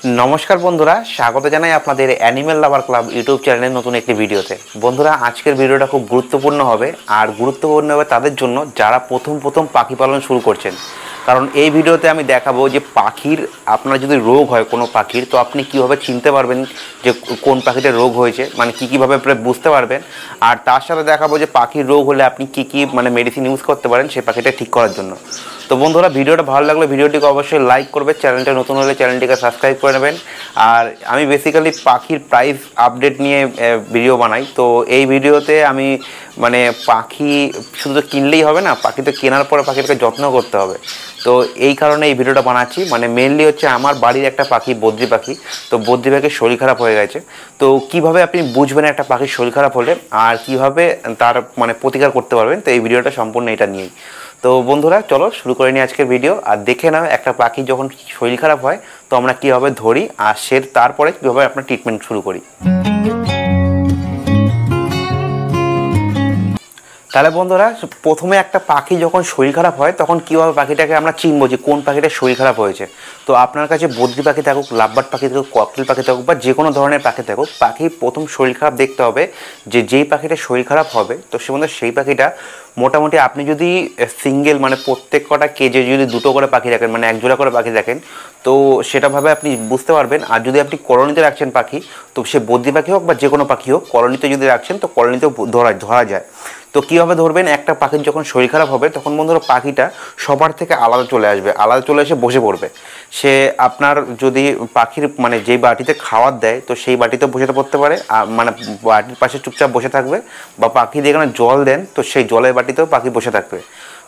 नमस्कार बंधुरा स्वागत जानाई आपनादेर एनिमल लाभार क्लाब यूट्यूब चैनल नतून एक भिडियोते। बंधुरा आजकेर भिडियोटा खूब गुरुत्वपूर्ण होबे और गुरुत्वपूर्ण होबे तादेर जोन्नो जारा प्रथम प्रथम पाखी पालन शुरू करछेन। कारण এই ভিডিওতে আমি দেখাবো যে পাখির আপনার যদি রোগ হয় কোনো পাখির তো আপনি কিভাবে চিনতে পারবেন যে কোন পাখিটার রোগ হয়েছে, মানে কিভাবে আপনি বুঝতে পারবেন। আর তার সাথে দেখাবো যে পাখির রোগ হলে আপনি কি মানে মেডিসিন ইউজ করতে পারেন সেই পাখিটা ঠিক করার জন্য। তো বন্ধুরা ভিডিওটা ভালো লাগলে ভিডিওটিকে অবশ্যই লাইক করবে, চ্যানেলটা নতুন হলে চ্যানেলটিকে সাবস্ক্রাইব করে নেবেন। আর আমি বেসিক্যালি পাখির প্রাইস আপডেট নিয়ে ভিডিও বানাই। তো এই ভিডিওতে আমি মানে পাখি শুধু তো কিনলেই হবে না, পাখি তো কেনার পরে পাখিটাকে যত্ন করতে হবে। তো এই কারণে এই ভিডিওটা বানাচ্ছি। মানে মেইনলি হচ্ছে আমার বাড়ির একটা পাখি বদ্রি পাখি, তো বদ্রি পাখির শরীর খারাপ হয়ে গেছে। তো কিভাবে আপনি বুঝবেন একটা পাখির শরীর খারাপ হলে আর কিভাবে তার মানে প্রতিকার করতে পারবেন, তো এই ভিডিওটা সম্পূর্ণ এটা নিয়েই। তো বন্ধুরা চলো শুরু করে নিই আজকের ভিডিও। আর দেখে নাও একটা পাখি যখন শরীর খারাপ হয় তো আমরা কীভাবে ধরি আর তারপরে কীভাবে আপনার ট্রিটমেন্ট শুরু করি। তাহলে বন্ধুরা প্রথমে একটা পাখি যখন শরীর খারাপ হয় তখন কীভাবে পাখিটাকে আমরা চিনবো যে কোন পাখিটার শরীর খারাপ হয়েছে। তো আপনার কাছে বদ্রি পাখি থাকুক, লাভবার্ড পাখি থাকুক, ককটেল পাখি থাকুক বা যে কোনো ধরনের পাখি থাকুক, পাখি প্রথম শরীর খারাপ দেখতে হবে যে যেই পাখিটার শরীর খারাপ হবে তো সে বন্ধু সেই পাখিটা মোটামুটি আপনি যদি সিঙ্গেল মানে প্রত্যেক কটা কেজে যদি দুটো করে পাখি রাখেন, মানে এক জোড়া করে পাখি রাখেন তো সেটাভাবে আপনি বুঝতে পারবেন। আর যদি আপনি কলোনিতে রাখছেন পাখি, তো সে বদ্রি পাখি হোক বা যে কোনো পাখি হোক, কলোনিতে যদি রাখছেন তো কলোনিতেও ধরা যায়। তো কীভাবে ধরবেন, একটা পাখির যখন শরীর খারাপ হবে তখন বন্ধুরা পাখিটা সবার থেকে আলাদা চলে আসবে, আলাদা চলে এসে বসে পড়বে। সে আপনার যদি পাখির মানে যেই বাটিতে খাবার দেয় তো সেই বাটিতে বসে পড়তে পারে, মানে বাটির পাশে চুপচাপ বসে থাকবে, বা পাখি যেখানে জল দেন তো সেই জলের বাটিতেও পাখি বসে থাকবে।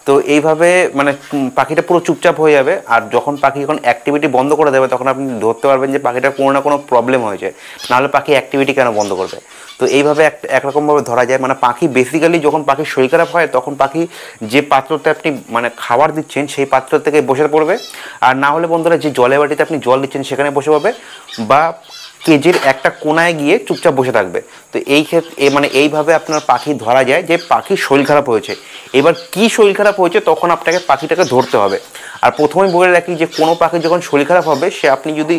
তো এইভাবে মানে পাখিটা পুরো চুপচাপ হয়ে যাবে। আর যখন পাখি যখন অ্যাক্টিভিটি বন্ধ করে দেবে তখন আপনি ধরতে পারবেন যে পাখিটার কোনো না কোনো প্রবলেম হয়েছে, নাহলে পাখি অ্যাক্টিভিটি কেন বন্ধ করবে। তো এইভাবে একরকমভাবে ধরা যায়। মানে পাখি বেসিক্যালি যখন পাখির শরীর খারাপ হয় তখন পাখি যে পাত্রতে আপনি মানে খাবার দিচ্ছেন সেই পাত্র থেকে বসে পড়বে, আর না হলে বন্ধুরা যে জলের বাটিতে আপনি জল দিচ্ছেন সেখানে বসে পড়বে, বা কেজের একটা কোনায় গিয়ে চুপচাপ বসে থাকবে। তো এই ক্ষেত্রে মানে এইভাবে আপনার পাখি ধরা যায় যে পাখির শরীর খারাপ হয়েছে। এবার কি শরীর খারাপ হয়েছে তখন আপনাকে পাখিটাকে ধরতে হবে। আর প্রথমেই বলে রাখি যে কোনো পাখির যখন শরীর খারাপ হবে সে আপনি যদি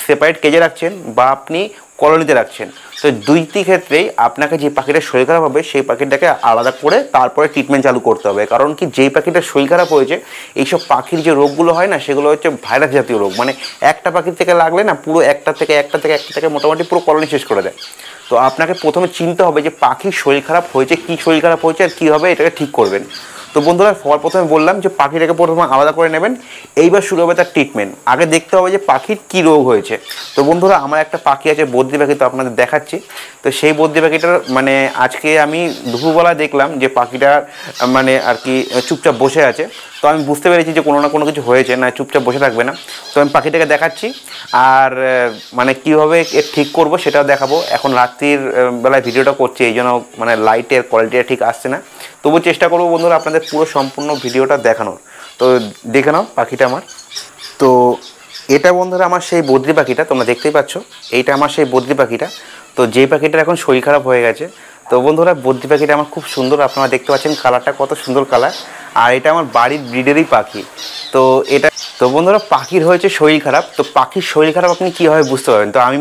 সেপারেট কেজে রাখছেন বা আপনি কলোনিতে রাখছেন, তো দুইটি ক্ষেত্রেই আপনাকে যে পাখিটার শরীর খারাপ হবে সেই পাখিটাকে আলাদা করে তারপরে ট্রিটমেন্ট চালু করতে হবে। কারণ কি, যেই পাখিটার শরীর খারাপ হয়েছে এইসব পাখির যে রোগগুলো হয় না সেগুলো হচ্ছে ভাইরাস জাতীয় রোগ। মানে একটা পাখির থেকে লাগলে না পুরো একটা থেকে মোটামুটি পুরো কলোনি শেষ করে দেয়। তো আপনাকে প্রথমে চিনতে হবে যে পাখির শরীর খারাপ হয়েছে, কী শরীর খারাপ হয়েছে আর কীভাবে এটাকে ঠিক করবেন। তো বন্ধুরা সবার প্রথমে বললাম যে পাখিটাকে প্রথমে আলাদা করে নেবেন, এইবার শুরু হবে তার ট্রিটমেন্ট। আগে দেখতে হবে যে পাখির কী রোগ হয়েছে। তো বন্ধুরা আমার একটা পাখি আছে বদ্রি পাখি, তো আপনাদের দেখাচ্ছি। তো সেই বদ্রি পাখিটার মানে আজকে আমি দুপুরবেলা দেখলাম যে পাখিটার মানে আর কি চুপচাপ বসে আছে। তো আমি বুঝতে পেরেছি যে কোনো না কোনো কিছু হয়েছে, না চুপচাপ বসে থাকবে না। তো আমি পাখিটাকে দেখাচ্ছি আর মানে কীভাবে এর ঠিক করব সেটাও দেখাবো। এখন রাত্রির বেলায় ভিডিওটা করছি এই জন্য মানে লাইটের কোয়ালিটিটা ঠিক আসছে না, তবু চেষ্টা করবো বন্ধুরা আপনাদের পুরো সম্পূর্ণ ভিডিওটা দেখানোর। তো দেখে নাও পাখিটা আমার। তো এটা বন্ধুরা আমার সেই বদ্রি পাখিটা, তোমরা দেখতেই পাচ্ছ এইটা আমার সেই বদ্রি পাখিটা। তো যেই পাখিটার এখন শরীর খারাপ হয়ে গেছে। তো বন্ধুরা বদ্রি পাখিটা আমার খুব সুন্দর, আপনারা দেখতে পাচ্ছেন কালারটা কত সুন্দর কালার। আর এটা আমার বাড়ির ব্রিডেরই পাখি। তো এটা তো বন্ধুরা পাখির হয়েছে শরীর খারাপ। তো পাখির শরীর খারাপ আপনি কীভাবে বুঝতে পারবেন, তো আমি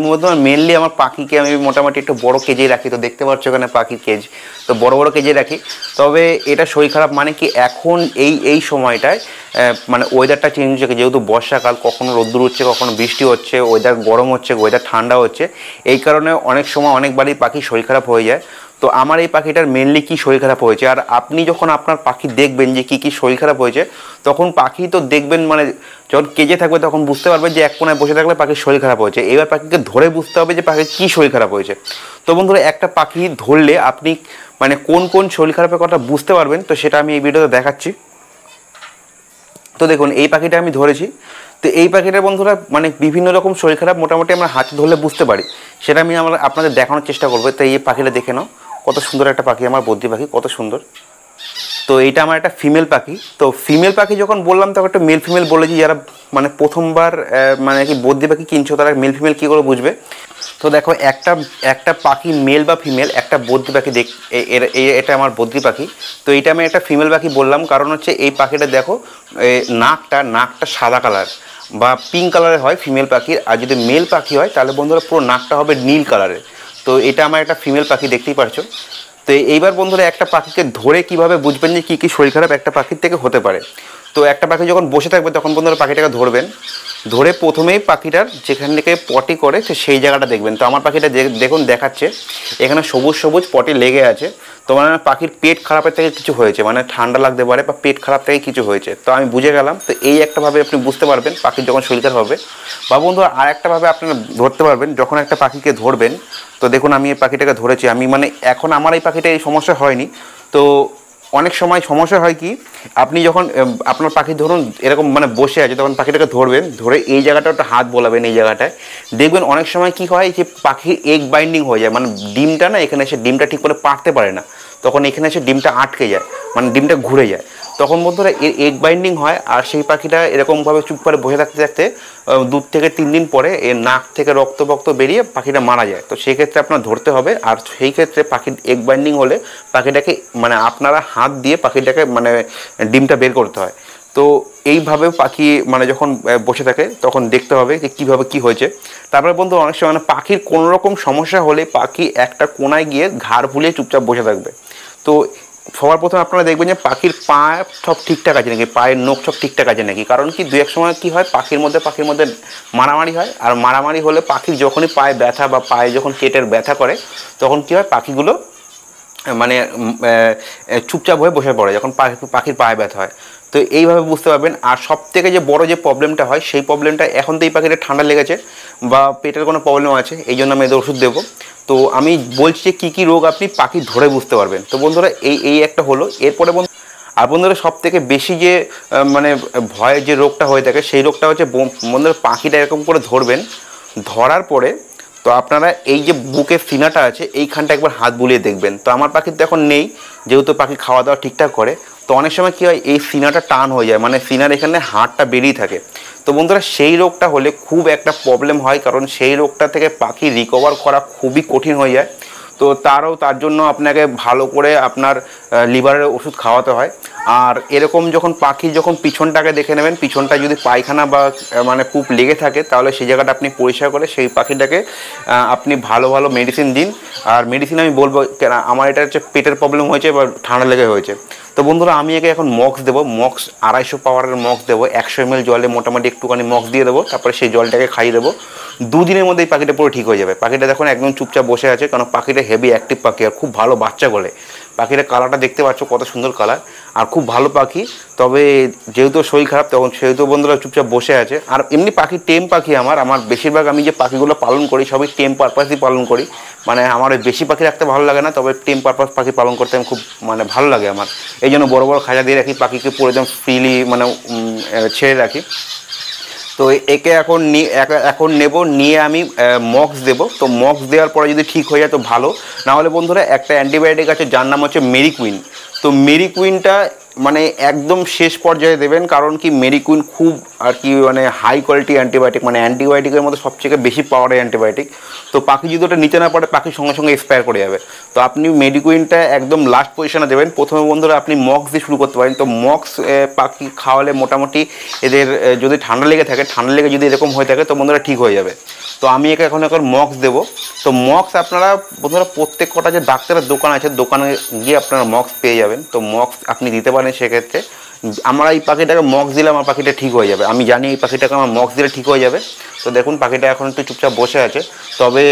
মেনলি আমার পাখিকে আমি মোটামুটি একটু বড় কেজেই রাখি। তো দেখতে পাচ্ছ এখানে পাখির কেজ, তো বড় কেজে রাখি। তবে এটা শরীর খারাপ মানে কি, এখন এই সময়টায় মানে ওয়েদারটা চেঞ্জ হচ্ছে, যেহেতু বর্ষাকাল, কখনো রোদ্দুর হচ্ছে, কখনো বৃষ্টি হচ্ছে, ওয়েদার গরম হচ্ছে, ওয়েদার ঠান্ডা হচ্ছে, এই কারণে অনেক সময় অনেকবারই পাখির শরীর খারাপ হয়ে যায়। তো আমার এই পাখিটার মেনলি কী শরীর খারাপ হয়েছে, আর আপনি যখন আপনার পাখি দেখবেন যে কী শরীর খারাপ হয়েছে তখন পাখি তো দেখবেন মানে যখন কেজে থাকবে তখন বুঝতে পারবেন যে এক কোনায় বসে থাকলে পাখির শরীর খারাপ হয়েছে। এবার পাখিকে ধরে বুঝতে হবে যে পাখির কী শরীর খারাপ হয়েছে। তো বন্ধুরা একটা পাখি ধরলে আপনি মানে কোন শরীর খারাপের কথা বুঝতে পারবেন, তো সেটা আমি এই ভিডিওতে দেখাচ্ছি। তো দেখুন এই পাখিটা আমি ধরেছি। তো এই পাখিটার বন্ধুরা মানে বিভিন্ন রকম শরীর খারাপ মোটামুটি আমরা হাতে ধরলে বুঝতে পারি, সেটা আমি আপনাদের দেখানোর চেষ্টা করবো। তো এই পাখিটা দেখে নাও কত সুন্দর একটা পাখি, আমার বদ্রি পাখি কত সুন্দর। তো এইটা আমার একটা ফিমেল পাখি। তো ফিমেল পাখি যখন বললাম তখন একটা মেল ফিমেল বলেছি, যারা মানে প্রথমবার মানে কি বদ্রি পাখি কিনছো তারা মেল ফিমেল কী করে বুঝবে। তো দেখো একটা পাখি মেল বা ফিমেল একটা বদ্রি পাখি এটা আমার বদ্রি পাখি। তো এইটা আমি একটা ফিমেল পাখি বললাম কারণ হচ্ছে এই পাখিটা দেখো নাকটা সাদা কালার, বা পিঙ্ক কালারের হয় ফিমেল পাখির, আর যদি মেল পাখি হয় তাহলে বন্ধুরা পুরো নাকটা হবে নীল কালারের। তো এটা আমার একটা ফিমেল পাখি, দেখতেই পারছো। তো এইবার বন্ধুরা একটা পাখিকে ধরে কিভাবে বুঝবেন যে কী কী শরীর খারাপ একটা পাখির থেকে হতে পারে। তো একটা পাখি যখন বসে থাকবে তখন বন্ধুরা পাখিটাকে ধরবেন, ধরে প্রথমেই পাখিটার যেখান থেকে পটি করে সেই জায়গাটা দেখবেন। তো আমার পাখিটা দেখুন দেখাচ্ছে এখানে সবুজ সবুজ পটি লেগে আছে। তো মানে পাখির পেট খারাপের থেকে কিছু হয়েছে, মানে ঠান্ডা লাগতে পারে বা পেট খারাপ থেকে কিছু হয়েছে। তো আমি বুঝে গেলাম। তো এই একটাভাবে আপনি বুঝতে পারবেন পাখির যখন শরীর খারাপ হবে। বা বন্ধুরা আর একটাভাবে আপনারা ধরতে পারবেন যখন একটা পাখিকে ধরবেন। তো দেখুন আমি এই পাখিটাকে ধরেছি, আমি মানে এখন আমার এই পাখিটা এই সমস্যা হয়নি। তো অনেক সময় সমস্যা হয় কি, আপনি যখন আপনার পাখি ধরুন এরকম মানে বসে আছে, তখন পাখিটাকে ধরবেন, ধরে এই জায়গাটা একটা হাত বোলাবেন, এই জায়গাটায় দেখবেন অনেক সময় কি হয় যে পাখির এগ বাইন্ডিং হয়ে যায়, মানে ডিমটা না এখানে এসে ডিমটা ঠিক করে পারতে পারে না, তখন এখানে এসে ডিমটা আটকে যায়, মানে ডিমটা ঘুরে যায়। তখন বন্ধুরা এর এগ বাইন্ডিং হয়, আর সেই পাখিটা এরকমভাবে চুপ করে বসে থাকতে থাকতে 2 থেকে 3 দিন পরে এর নাক থেকে রক্ত বেরিয়ে পাখিটা মারা যায়। তো সেই ক্ষেত্রে আপনার ধরতে হবে। আর সেই ক্ষেত্রে পাখির এগ বাইন্ডিং হলে পাখিটাকে মানে আপনারা হাত দিয়ে পাখিটাকে মানে ডিমটা বের করতে হয়। তো এইভাবে পাখি মানে যখন বসে থাকে তখন দেখতে হবে যে কীভাবে কী হয়েছে। তারপরে বন্ধু অনেক সময় মানে পাখির কোনো রকম সমস্যা হলে পাখি একটা কোনায় গিয়ে ঘাড় ভুলিয়ে চুপচাপ বসে থাকবে। তো সবার প্রথমে আপনারা দেখবেন যে পাখির পা সব ঠিকঠাক আছে নাকি, পায়ের নখ সব ঠিকঠাক আছে নাকি। কারণ কি 2-1 সময় কী হয় পাখির মধ্যে মারামারি হয়, আর মারামারি হলে পাখির যখনই পায়ে ব্যথা বা পায়ে যখন কেটের ব্যথা করে তখন কী হয় পাখিগুলো মানে চুপচাপ হয়ে বসে পড়ে যখন পাখির পায়ে ব্যথা হয়। তো এইভাবে বুঝতে পারবেন। আর সব থেকে যে বড় যে প্রবলেমটা হয় সেই প্রবলেমটা এখন তো এই পাখিটা ঠান্ডা লেগেছে বা পেটের কোনো প্রবলেম আছে, এই জন্য আমি এদের ওষুধ দেবো। তো আমি বলছি যে কী কী রোগ আপনি পাখি ধরে বুঝতে পারবেন। তো বন্ধুরা এই একটা হলো। এরপরে আর বন্ধুরা সব থেকে বেশি যে মানে ভয়ের যে রোগটা হয়ে থাকে সেই রোগটা হচ্ছে বন্ধুরা পাখিটা এরকম করে ধরবেন, ধরার পরে তো আপনারা এই যে বুকের সিনাটা আছে এইখানটা একবার হাত বুলিয়ে দেখবেন। তো আমার পাখির তো এখন নেই, যেহেতু পাখি খাওয়া দাওয়া ঠিকঠাক করে। তো অনেক সময় কী হয় এই সিনাটা টান হয়ে যায়, মানে সিনার এখানে হাড়টা বেরিয়ে থাকে। তো বন্ধুরা সেই রোগটা হলে খুব একটা প্রবলেম হয়, কারণ সেই রোগটা থেকে পাখি রিকভার করা খুবই কঠিন হয়ে যায়। তো তার জন্য আপনাকে ভালো করে আপনার লিভারের ওষুধ খাওয়াতে হয়। আর এরকম যখন পাখি যখন পিছনটাকে দেখে নেবেন, পিছনটা যদি পায়খানা বা মানে পুপ লেগে থাকে তাহলে সেই জায়গাটা আপনি পরিষ্কার করে সেই পাখিটাকে আপনি ভালো ভালো মেডিসিন দিন। আর মেডিসিন আমি বলবো কেন, আমার এটা হচ্ছে পেটের প্রবলেম হয়েছে বা ঠান্ডা লেগে হয়েছে। তো বন্ধুরা আমি একে এখন মক্স দেবো, মক্স 250 পাওয়ারের মক্স দেবো, 100 ml জলে মোটামুটি একটুখানি মক্স দিয়ে দেবো, তারপরে সেই জলটাকে খাইয়ে দেবো। 2 দিনের মধ্যে এই পাখিটা পুরো ঠিক হয়ে যাবে। পাখিটা দেখুন একদম চুপচাপ বসে আছে, কারণ পাখিটা হেভি অ্যাক্টিভ পাখি আর খুব ভালো বাচ্চা বলে। পাখিটা কালারটা দেখতে পাচ্ছ কত সুন্দর কালার, আর খুব ভালো পাখি। তবে যেহেতু শরীর খারাপ তখন সেহেতু বন্ধুরা চুপচাপ বসে আছে। আর এমনি পাখি টেম পাখি আমার বেশিরভাগ আমি যে পাখিগুলো পালন করি সবই টেম পারপাসই পালন করি। মানে আমার ওই বেশি পাখি রাখতে ভালো লাগে না, তবে টেম পারপাস পাখি পালন করতে আমি খুব মানে ভালো লাগে আমার। এই জন্য বড় বড় খাঁচা দিয়ে রাখি, পাখিকে পুরো একদম ফ্রিলি মানে ছেড়ে রাখি। তো একে এখন নেব, নিয়ে আমি মক্স দেবো। তো মক্স দেওয়ার পরে যদি ঠিক হয়ে যায় তো ভালো, নাহলে বন্ধুরা একটা অ্যান্টিবায়োটিক আছে যার নাম হচ্ছে মেরিকুইন। তো মেরিকুইনটা মানে একদম শেষ পর্যায়ে দেবেন, কারণ কি মেরিকুইন খুব আর কি মানে হাই কোয়ালিটি অ্যান্টিবায়োটিক, মানে অ্যান্টিবায়োটিকের মধ্যে সবথেকে বেশি পাওয়ারের অ্যান্টিবায়োটিক। তো পাখি যদি ওটা নিচে না পড়ে পাখি সঙ্গে সঙ্গে এক্সপায়ার করে যাবে। তো আপনি মেডিকুইনটা একদম লাস্ট পজিশনে দেবেন। প্রথমে বন্ধুরা আপনি মক্স দিয়ে শুরু করতে পারেন। তো মক্স পাখি খাওয়ালে মোটামুটি এদের যদি ঠান্ডা লেগে থাকে, ঠান্ডা লেগে যদি এরকম হয়ে থাকে তো বন্ধুরা ঠিক হয়ে যাবে। তো আমি একে এখন মক্স দেবো। তো মক্স আপনারা বন্ধুরা প্রত্যেক কটা যে ডাক্তারের দোকান আছে দোকানে গিয়ে আপনারা মক্স পেয়ে যাবেন। তো মক্স আপনি দিতে পারেন। সেক্ষেত্রে আমরা এই পাখিটাকে মক্স দিলে আমার পাখিটা ঠিক হয়ে যাবে, আমি জানি এই পাখিটাকে আমার মক্স দিলে ঠিক হয়ে যাবে। তো দেখুন পাখিটা এখন একটু চুপচাপ বসে আছে। তবে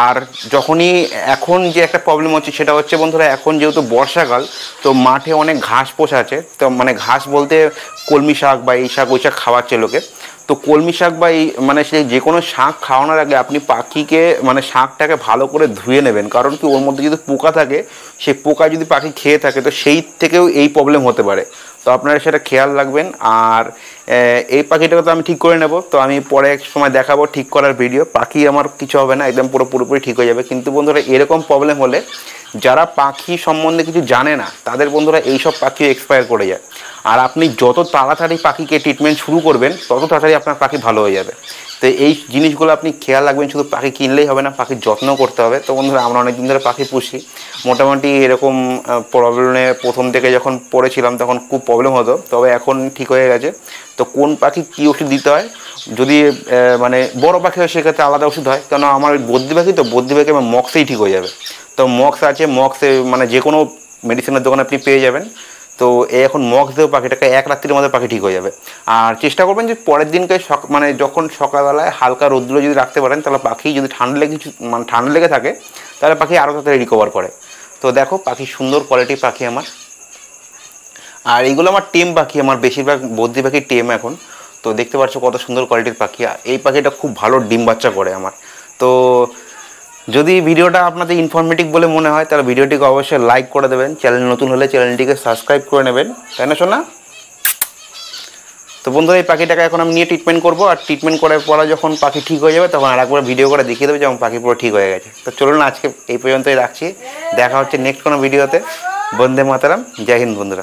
আর যখনই এখন যে একটা প্রবলেম হচ্ছে সেটা হচ্ছে বন্ধুরা, এখন যেহেতু বর্ষাকাল তো মাঠে অনেক ঘাস পোষা আছে। তো মানে ঘাস বলতে কলমি শাক বা এই শাক ওই শাক খাওয়াচ্ছে লোকে। তো কলমি শাক বা এই মানে সেই যে কোনো শাক খাওয়ানোর আগে আপনি পাখিকে মানে শাকটাকে ভালো করে ধুয়ে নেবেন, কারণ কি ওর মধ্যে যদি পোকা থাকে সেই পোকা যদি পাখি খেয়ে থাকে তো সেই থেকেও এই প্রবলেম হতে পারে। তো আপনারা সেটা খেয়াল রাখবেন। আর এই পাখিটাকে তো আমি ঠিক করে নেব, তো আমি পরে এক সময় দেখাবো ঠিক করার ভিডিও। পাখি আমার কিছু হবে না, একদম পুরোপুরি ঠিক হয়ে যাবে। কিন্তু বন্ধুরা এরকম প্রবলেম হলে যারা পাখি সম্বন্ধে কিছু জানে না তাদের বন্ধুরা এইসব পাখি এক্সপায়ার করে যায়। আর আপনি যত তাড়াতাড়ি পাখিকে ট্রিটমেন্ট শুরু করবেন তত তাড়াতাড়ি আপনার পাখি ভালো হয়ে যাবে। তো এই জিনিসগুলো আপনি খেয়াল রাখবেন, শুধু পাখি কিনলেই হবে না, পাখির যত্ন করতে হবে। তো বন্ধুরা আমরা অনেক দিন ধরে পাখি পুষি, মোটামুটি এরকম প্রবলেমে প্রথম থেকে যখন পড়েছিলাম তখন খুব প্রবলেম হতো, তবে এখন ঠিক হয়ে গেছে। তো কোন পাখি কী ওষুধ দিতে হয়, যদি মানে বড় পাখি হয় সেক্ষেত্রে আলাদা ওষুধ হয়, কেন আমার বদ্রি পাখি, তো বদ্রি পাখি আমার মক্সেই ঠিক হয়ে যাবে। তো মক্স আছে, মক্সে মানে যে কোনো মেডিসিনের দোকানে আপনি পেয়ে যাবেন। তো এই এখন মক্স দেও পাখিটাকে 1 রাত্রির মধ্যে পাখি ঠিক হয়ে যাবে। আর চেষ্টা করবেন যে পরের দিনকে মানে যখন সকালবেলায় হালকা রৌদ্র যদি রাখতে পারেন, তাহলে পাখি যদি ঠান্ডা লেগে থাকে তাহলে পাখি আরও তাড়াতাড়ি রিকভার করে। তো দেখো পাখি সুন্দর কোয়ালিটির পাখি আমার। আর এইগুলো আমার টেম পাখি, আমার বেশিরভাগ বদ্রি পাখি টেম এখন। তো দেখতে পাচ্ছ কত সুন্দর কোয়ালিটির পাখি। এই পাখিটা খুব ভালো ডিম বাচ্চা করে আমার। তো যদি ভিডিওটা আপনাদের ইনফরমেটিভ বলে মনে হয় তাহলে ভিডিওটিকে অবশ্যই লাইক করে দেবেন, চ্যানেল নতুন হলে চ্যানেলটিকে সাবস্ক্রাইব করে নেবেন, তাই না শোনা? তো বন্ধুরা এই পাখিটাকে এখন আমি নিয়ে ট্রিটমেন্ট করবো, আর ট্রিটমেন্ট করার পরে যখন পাখি ঠিক হয়ে যাবে তখন আরেকবার ভিডিও করে দেখিয়ে দেবে যেমন পাখি পুরো ঠিক হয়ে গেছে। তো চলুন আজকে এই পর্যন্তই রাখছি, দেখা হচ্ছে নেক্সট কোনো ভিডিওতে। বন্দে মাতরম, জয় হিন্দ বন্ধুরা।